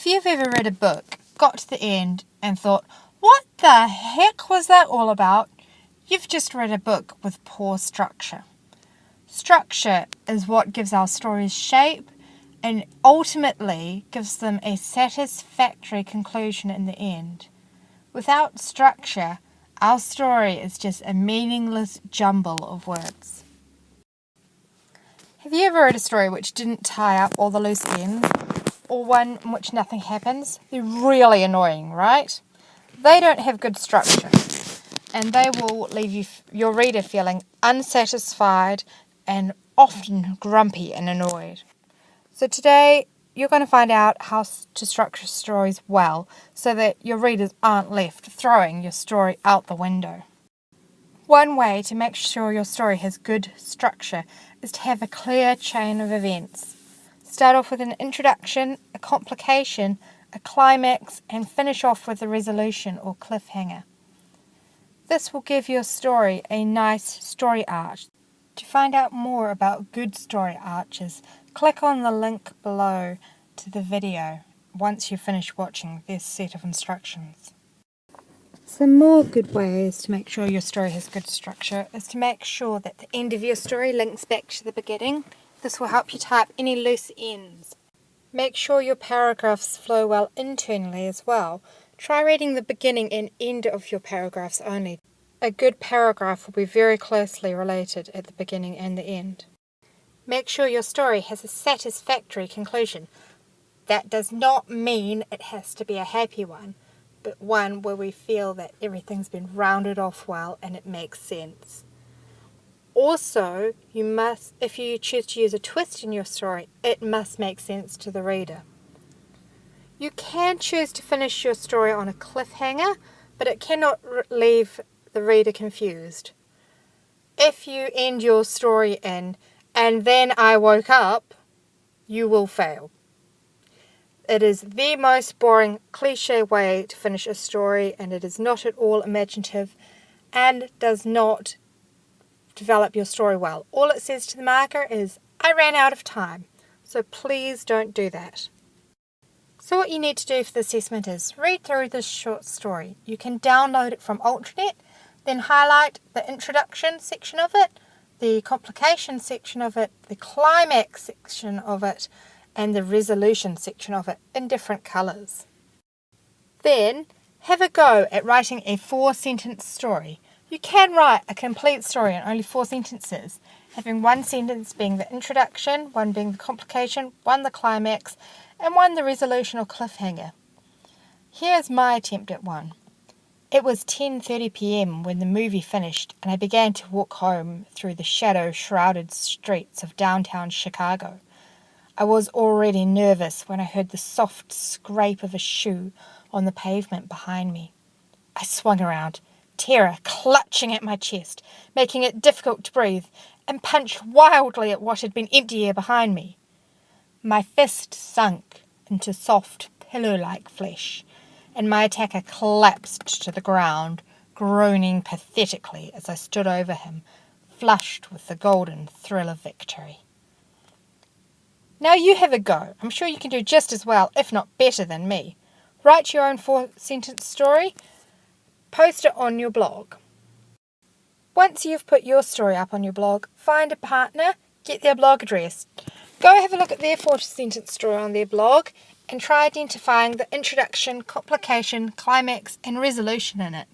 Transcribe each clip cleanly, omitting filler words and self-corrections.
If you've ever read a book, got to the end and thought, what the heck was that all about? You've just read a book with poor structure. Structure is what gives our stories shape and ultimately gives them a satisfactory conclusion in the end. Without structure, our story is just a meaningless jumble of words. Have you ever read a story which didn't tie up all the loose ends, or one in which nothing happens? They're really annoying, right? They don't have good structure, and they will leave your reader feeling unsatisfied and often grumpy and annoyed. So today, you're going to find out how to structure stories well so that your readers aren't left throwing your story out the window. One way to make sure your story has good structure is to have a clear chain of events. Start off with an introduction, a complication, a climax, and finish off with a resolution or cliffhanger. This will give your story a nice story arch. To find out more about good story arches, click on the link below to the video once you finish watching this set of instructions. Some more good ways to make sure your story has good structure is to make sure that the end of your story links back to the beginning. This will help you tie up any loose ends. Make sure your paragraphs flow well internally as well. Try reading the beginning and end of your paragraphs only. A good paragraph will be very closely related at the beginning and the end. Make sure your story has a satisfactory conclusion. That does not mean it has to be a happy one, but one where we feel that everything's been rounded off well and it makes sense. Also, if you choose to use a twist in your story, it must make sense to the reader. You can choose to finish your story on a cliffhanger, but it cannot leave the reader confused. If you end your story in, "and then I woke up," you will fail. It is the most boring, cliche way to finish a story, and it is not at all imaginative and does not develop your story well. All it says to the marker is, "I ran out of time," so please don't do that. So what you need to do for the assessment is read through this short story. You can download it from Alternet, then highlight the introduction section of it, the complication section of it, the climax section of it, and the resolution section of it in different colours. Then have a go at writing a 4-sentence story. You can write a complete story in only 4 sentences, having 1 sentence being the introduction, 1 being the complication, 1 the climax, and 1 the resolution or cliffhanger. Here's my attempt at one. It was 10:30 p.m. when the movie finished, and I began to walk home through the shadow-shrouded streets of downtown Chicago. I was already nervous when I heard the soft scrape of a shoe on the pavement behind me. I swung around, terror clutching at my chest, making it difficult to breathe, and punched wildly at what had been empty air behind me. My fist sunk into soft, pillow-like flesh, and my attacker collapsed to the ground, groaning pathetically as I stood over him, flushed with the golden thrill of victory. Now you have a go. I'm sure you can do just as well, if not better than me. Write your own 4-sentence story. Post it on your blog. Once you've put your story up on your blog, find a partner, get their blog address. Go have a look at their 4-sentence story on their blog and try identifying the introduction, complication, climax, and resolution in it.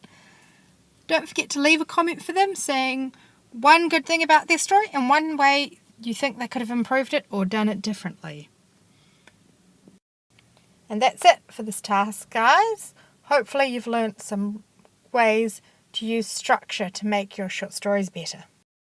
Don't forget to leave a comment for them saying one good thing about their story and one way you think they could have improved it or done it differently. And that's it for this task, guys. Hopefully you've learnt some ways to use structure to make your short stories better.